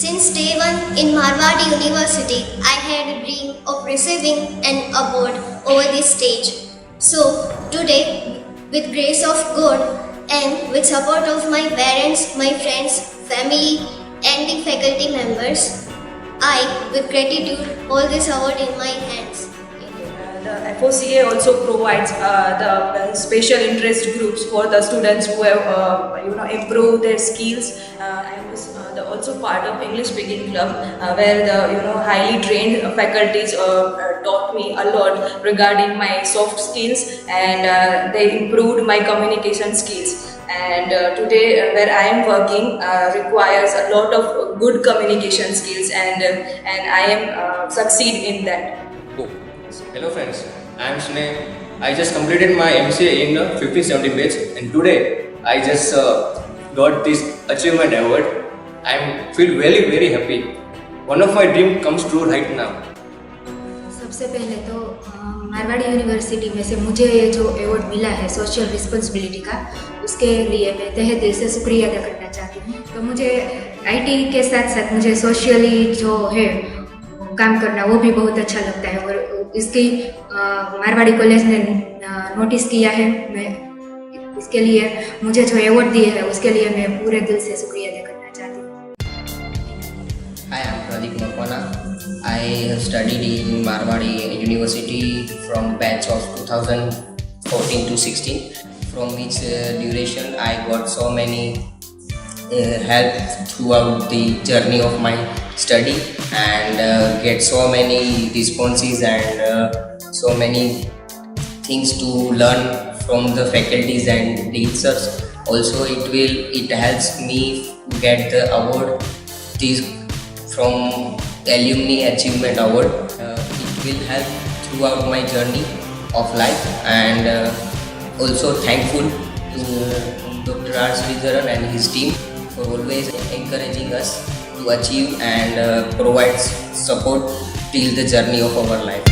Since day one in Marwadi University, I had a dream of receiving an award over this stage. So today, with grace of God and with support of my parents, my friends, family and the faculty members, I, with gratitude, hold this award in my hands. The FoCA also provides the special interest groups for the students who have improved their skills. I was also part of English speaking club where the highly trained faculties taught me a lot regarding my soft skills, and they improved my communication skills. And today where I am working requires a lot of good communication skills, and I am succeed in that. Oh. Hello friends, I am Sneh. I just completed my MCA in 15-17 batch, and today I just got this achievement award. I feel very happy. One of my dream comes true right now. सबसे पहले तो Marwari university में से मुझे ये जो award मिला है सोशल रिस्पॉन्सिबिलिटी का, उसके लिए मैं तहे दिल से शुक्रिया अदा करना चाहती हूँ। तो मुझे आईटी के साथ साथ मुझे सोशली जो है काम करना वो भी बहुत अच्छा लगता है, और इसकी मारवाड़ी कॉलेज ने नोटिस किया है। मैं इसके लिए मुझे जो अवार्ड दिए है उसके लिए मैं पूरे दिल से शुक्रिया अदा करना चाहती हूँ। Hi, I'm Pradeep Makwana. I have studied in Marwadi University from batch of 2014 to 16, from which duration I got so many help throughout the journey of my study, and get so many responses and so many things to learn from the faculties and teachers. Also, it helps me get the award from Alumni Achievement Award. It will help throughout my journey of life, and also thankful to Dr. R. Sridharan and his team for always encouraging us to achieve and provide support till the journey of our life.